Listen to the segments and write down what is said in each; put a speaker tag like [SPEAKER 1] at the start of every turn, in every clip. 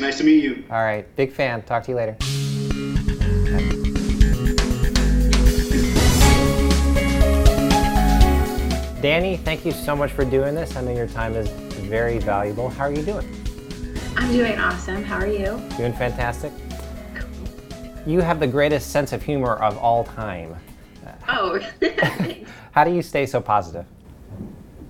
[SPEAKER 1] Nice to meet you.
[SPEAKER 2] All right, big fan. Talk to you later. Dani, thank you so much for doing this. I know your time is very valuable. How are you doing?
[SPEAKER 3] I'm doing awesome. How are you?
[SPEAKER 2] Doing fantastic. You have the greatest sense of humor of all time.
[SPEAKER 3] Oh, thanks.
[SPEAKER 2] How do you stay so positive?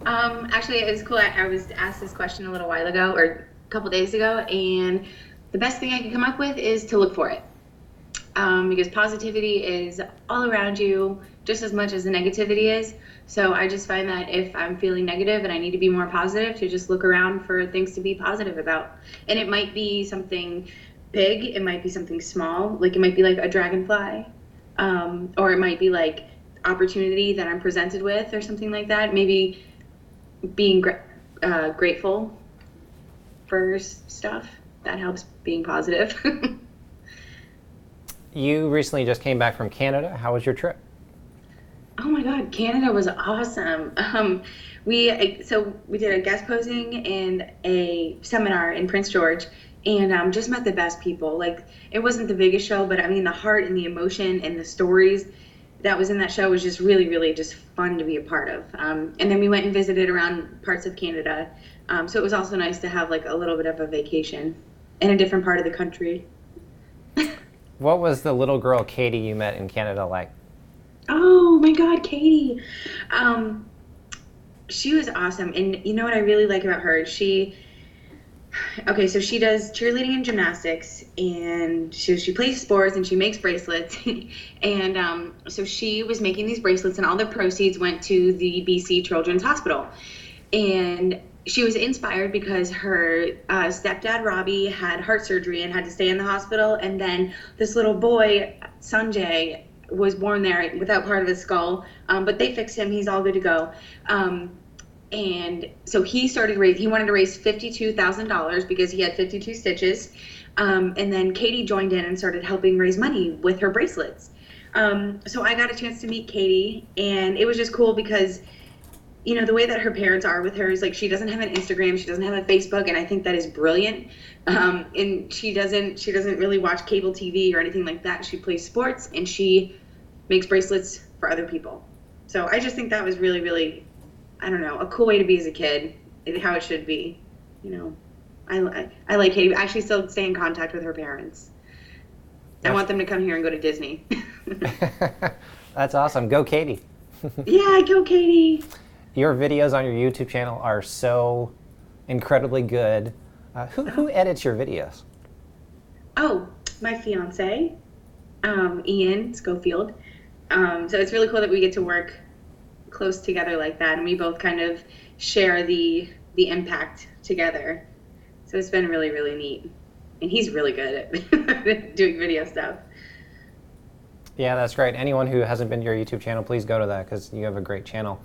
[SPEAKER 3] Actually, it was cool. I was asked this question a little while ago, or a couple days ago, and the best thing I could come up with is to look for it. Because positivity is all around you just as much as the negativity is. So I just find that if I'm feeling negative and I need to be more positive, to just look around for things to be positive about. And it might be something big, it might be something small, like it might be like a dragonfly, or it might be like opportunity that I'm presented with or something like that. Maybe being grateful for stuff, that helps being positive.
[SPEAKER 2] You recently just came back from Canada. How was your trip?
[SPEAKER 3] Oh my God, Canada was awesome. We did a guest posing and a seminar in Prince George, and just met the best people. Like, it wasn't the biggest show, but I mean the heart and the emotion and the stories that was in that show was just really, really just fun to be a part of. And then we went and visited around parts of Canada. So it was also nice to have like a little bit of a vacation in a different part of the country.
[SPEAKER 2] What was the little girl Katie you met in Canada like?
[SPEAKER 3] Oh my God, Katie. She was awesome. And you know what I really like about her? So she does cheerleading and gymnastics, and she plays sports, and she makes bracelets. And so she was making these bracelets, and all the proceeds went to the BC Children's Hospital. And she was inspired because her stepdad, Robbie, had heart surgery and had to stay in the hospital. And then this little boy, Sanjay, was born there without part of his skull, but they fixed him. He's all good to go. And so he wanted to raise $52,000 because he had 52 stitches. And then Katie joined in and started helping raise money with her bracelets. So I got a chance to meet Katie, and it was just cool because, you know, the way that her parents are with her is like, she doesn't have an Instagram, she doesn't have a Facebook, and I think that is brilliant. And she doesn't really watch cable TV or anything like that. She plays sports, and she makes bracelets for other people. So I just think that was really, really, I don't know, a cool way to be as a kid, how it should be. You know, I like Katie. I actually still stay in contact with her parents. I want them to come here and go to Disney.
[SPEAKER 2] That's awesome. Go Katie.
[SPEAKER 3] Yeah, go Katie.
[SPEAKER 2] Your videos on your YouTube channel are so incredibly good. Who edits your videos?
[SPEAKER 3] Oh, my fiance, Ian Schofield. So it's really cool that we get to work close together like that, and we both kind of share the impact together. So it's been really, really neat. And he's really good at doing video stuff.
[SPEAKER 2] Yeah, that's great. Anyone who hasn't been to your YouTube channel, please go to that because you have a great channel.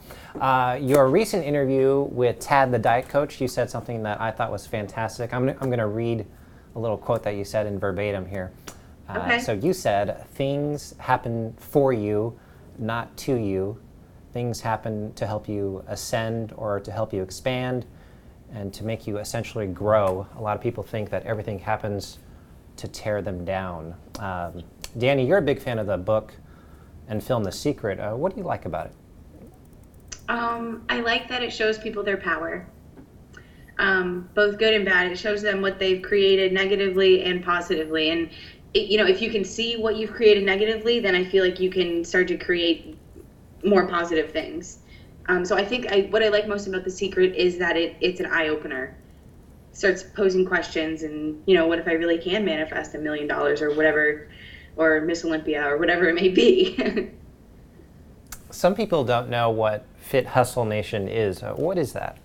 [SPEAKER 2] Your recent interview with Tad the Diet Coach, you said something that I thought was fantastic. I'm going to read a little quote that you said in verbatim here.
[SPEAKER 3] Okay.
[SPEAKER 2] So you said, things happen for you, not to you. Things happen to help you ascend or to help you expand and to make you essentially grow. A lot of people think that everything happens to tear them down. Dani, you're a big fan of the book and film The Secret. What do you like about it?
[SPEAKER 3] I like that it shows people their power, both good and bad. It shows them what they've created negatively and positively. And, if you can see what you've created negatively, then I feel like you can start to create more positive things. So I think what I like most about The Secret is that it's an eye-opener. Starts posing questions and, what if I really can manifest $1 million or whatever, or Miss Olympia or whatever it may be.
[SPEAKER 2] Some people don't know what Fit Hustle Nation is. What is that?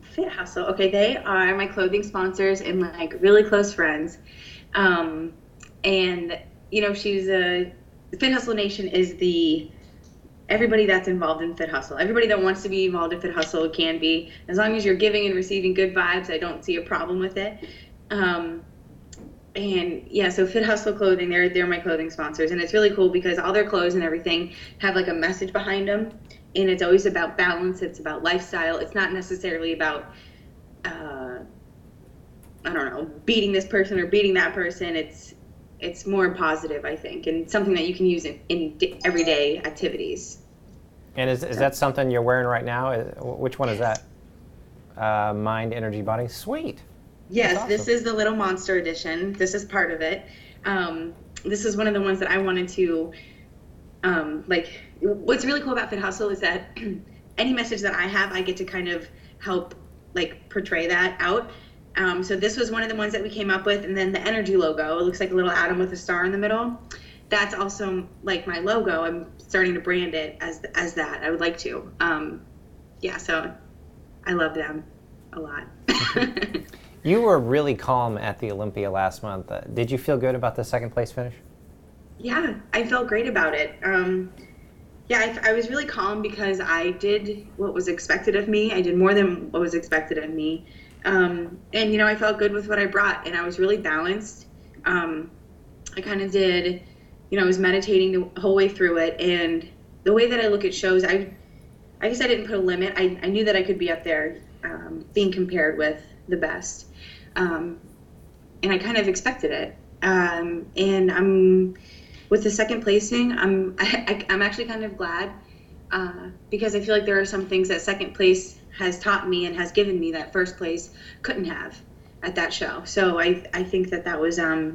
[SPEAKER 3] Fit Hustle. Okay, they are my clothing sponsors and like really close friends. And she's Fit Hustle Nation is everybody that's involved in Fit Hustle. Everybody that wants to be involved in Fit Hustle can be. As long as you're giving and receiving good vibes, I don't see a problem with it. And yeah, so Fit Hustle Clothing, they're my clothing sponsors, and it's really cool because all their clothes and everything have like a message behind them, and it's always about balance. It's about lifestyle. It's not necessarily about I don't know, beating this person or beating that person. It's more positive, I think, and something that you can use in everyday activities.
[SPEAKER 2] And is that something you're wearing right now? Which one is that? Mind, energy, body. Sweet.
[SPEAKER 3] Yes,
[SPEAKER 2] That's
[SPEAKER 3] this
[SPEAKER 2] awesome.
[SPEAKER 3] is the Little Monster edition. This is part of it. This is one of the ones that I wanted to like. What's really cool about Fit Hustle is that any message that I have, I get to kind of help like portray that out. So this was one of the ones that we came up with, and then the energy logo. It looks like a little atom with a star in the middle. That's also like my logo. I'm starting to brand it as that. I would like to. Yeah, so I love them a lot.
[SPEAKER 2] You were really calm at the Olympia last month. Did you feel good about the second place finish?
[SPEAKER 3] Yeah, I felt great about it. Yeah, I was really calm because I did what was expected of me. I did more than what was expected of me. And, you know, I felt good with what I brought, and I was really balanced. I kind of did, you know, I was meditating the whole way through it. And the way that I look at shows, I guess I didn't put a limit. I knew that I could be up there being compared with the best. And I kind of expected it. And I'm with the second placing, I'm actually kind of glad because I feel like there are some things that second place has taught me and has given me that first place couldn't have at that show. So I think that was a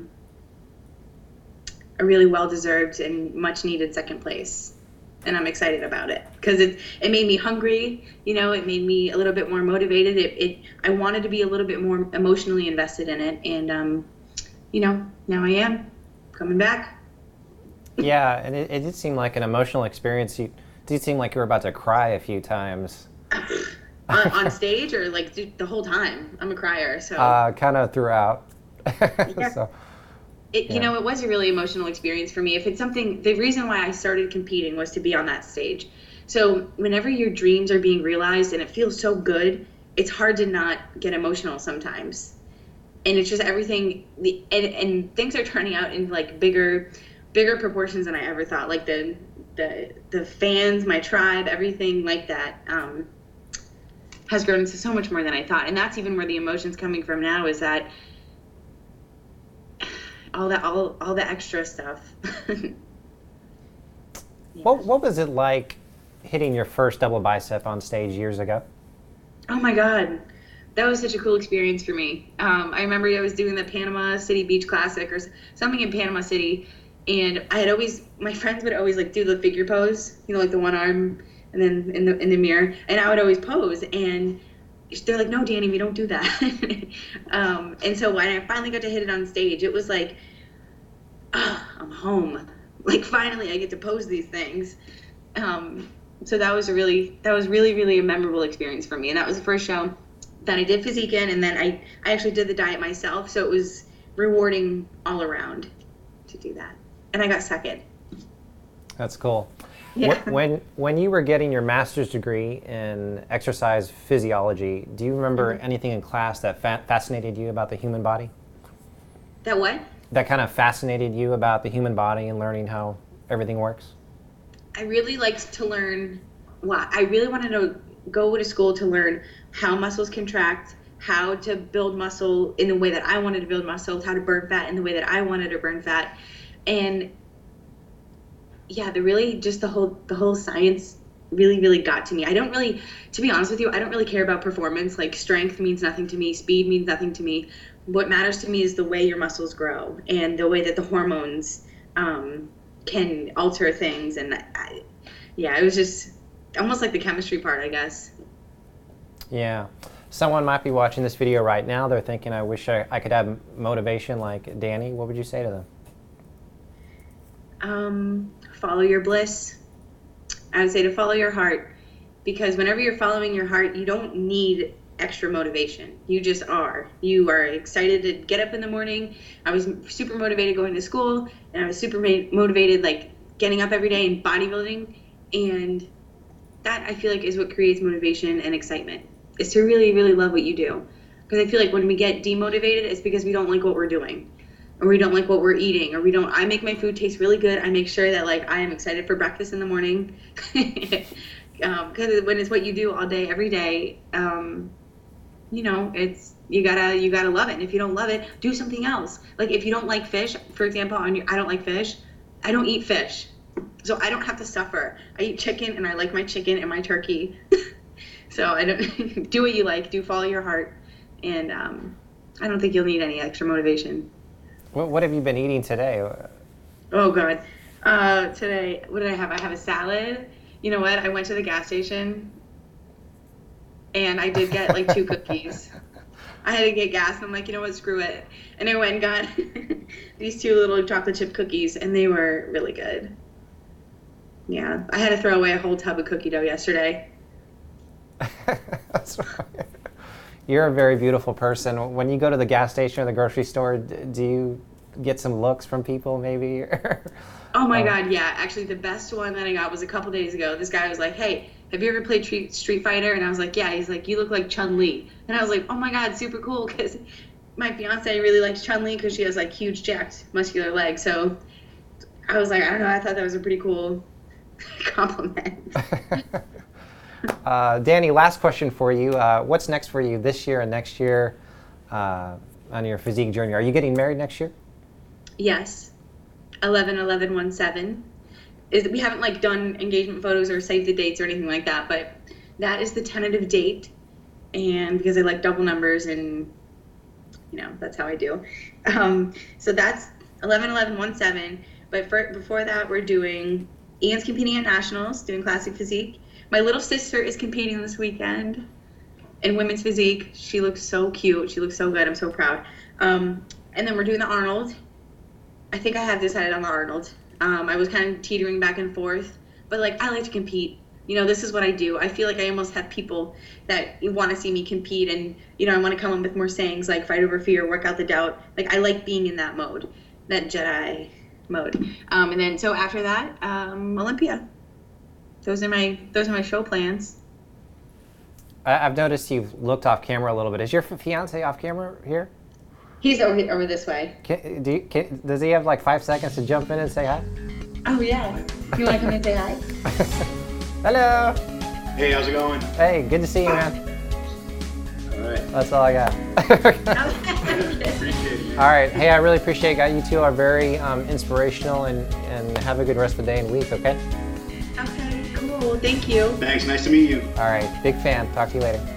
[SPEAKER 3] really well-deserved and much-needed second place. And I'm excited about it because it made me hungry, you know, it made me a little bit more motivated. I wanted to be a little bit more emotionally invested in it. And, you know, now I am coming back.
[SPEAKER 2] Yeah, and it did seem like an emotional experience. You did seem like you were about to cry a few times.
[SPEAKER 3] On stage or like the whole time? I'm a crier, so.
[SPEAKER 2] Kind of throughout.
[SPEAKER 3] Yeah.
[SPEAKER 2] So,
[SPEAKER 3] You know, it was a really emotional experience for me. If it's something, the reason why I started competing was to be on that stage. So whenever your dreams are being realized and it feels so good, it's hard to not get emotional sometimes. And it's just everything, and things are turning out in like bigger proportions than I ever thought. Like the fans, my tribe, everything like that has grown into so much more than I thought. And that's even where the emotion's coming from now, is that all the extra stuff. Yeah.
[SPEAKER 2] what was it like hitting your first double bicep on stage years ago?
[SPEAKER 3] Oh my God. That was such a cool experience for me. I remember I was doing the Panama City Beach Classic or something in Panama City, and my friends would always like do the figure pose, you know, like the one arm and then in the mirror, and I would always pose, and they're like, no, Dani, we don't do that. And so when I finally got to hit it on stage, it was like, oh, I'm home. Like finally I get to pose these things. So that was really, really a memorable experience for me. And that was the first show that I did physique in, and then I actually did the diet myself. So it was rewarding all around to do that. And I got second.
[SPEAKER 2] That's cool.
[SPEAKER 3] Yeah.
[SPEAKER 2] When you were getting your master's degree in exercise physiology, do you remember anything in class that fascinated you about the human body?
[SPEAKER 3] That what?
[SPEAKER 2] That kind of fascinated you about the human body and learning how everything works?
[SPEAKER 3] I really liked to learn. Well, I really wanted to go to school to learn how muscles contract, how to build muscle in the way that I wanted to build muscle, how to burn fat in the way that I wanted to burn fat. And yeah, the whole science really got to me. I don't really, to be honest with you, I don't really care about performance. Like strength means nothing to me, speed means nothing to me. What matters to me is the way your muscles grow and the way that the hormones can alter things. And it was just almost like the chemistry part, I guess.
[SPEAKER 2] Yeah. Someone might be watching this video right now. They're thinking, I wish I could have motivation like Dani. What would you say to them?
[SPEAKER 3] Follow your bliss. I would say to follow your heart, because whenever you're following your heart, you don't need extra motivation. You just are. You are excited to get up in the morning. I was super motivated going to school, and I was super motivated like getting up every day and bodybuilding, and that I feel like is what creates motivation and excitement, is to really love what you do. Because I feel like when we get demotivated, it's because we don't like what we're doing, or we don't like what we're eating, or I make my food taste really good. I make sure that like I am excited for breakfast in the morning, because when it's what you do all day, every day, you know, You gotta love it. And if you don't love it, do something else. Like if you don't like fish, for example, I don't like fish. I don't eat fish, so I don't have to suffer. I eat chicken, and I like my chicken and my turkey. So I don't do what you like. Do follow your heart, and I don't think you'll need any extra motivation.
[SPEAKER 2] What have you been eating today?
[SPEAKER 3] Oh God, today what did I have? I have a salad. You know what? I went to the gas station, and I did get like 2 cookies. I had to get gas, and I'm like, you know what? Screw it. And I went and got these 2 little chocolate chip cookies, and they were really good. Yeah, I had to throw away a whole tub of cookie dough yesterday.
[SPEAKER 2] That's right. You're a very beautiful person. When you go to the gas station or the grocery store, do you get some looks from people maybe?
[SPEAKER 3] Oh my God, yeah. Actually, the best one that I got was a couple days ago. This guy was like, hey, have you ever played Street Fighter? And I was like, yeah. He's like, you look like Chun-Li. And I was like, oh my God, super cool, because my fiance really likes Chun-Li because she has like huge, jacked, muscular legs. So I was like, I don't know, I thought that was a pretty cool compliment.
[SPEAKER 2] Dani, last question for you. What's next for you this year and next year on your physique journey? Are you getting married next year?
[SPEAKER 3] Yes. 11/11/17. We haven't like done engagement photos or saved the dates or anything like that, but that is the tentative date. And because I like double numbers, and that's how I do. So that's 11/11/17. But before that, we're doing Ian's competing at nationals, doing classic physique. My little sister is competing this weekend in women's physique. She looks so cute. She looks so good. I'm so proud. And then we're doing the Arnold. I think I have decided on the Arnold. I was kind of teetering back and forth, but like I like to compete. This is what I do. I feel like I almost have people that want to see me compete, and I want to come up with more sayings like fight over fear, work out the doubt. Like I like being in that mode, that Jedi mode. And then so after that, Olympia. Those are my show plans.
[SPEAKER 2] I've noticed you've looked off camera a little bit. Is your fiance off camera here?
[SPEAKER 3] He's over this way.
[SPEAKER 2] Does he have like 5 seconds to jump in and say hi?
[SPEAKER 3] Oh yeah. You want to come and say hi?
[SPEAKER 2] Hello.
[SPEAKER 1] Hey, how's it going?
[SPEAKER 2] Hey, good to see you, man.
[SPEAKER 1] All right.
[SPEAKER 2] That's all I got.
[SPEAKER 1] Appreciate it.
[SPEAKER 2] All right. Hey, I really appreciate it. You two are very inspirational, and have a good rest of the day and week, okay?
[SPEAKER 3] Okay, cool. Thank you.
[SPEAKER 1] Thanks. Nice to meet you.
[SPEAKER 2] All right. Big fan. Talk to you later.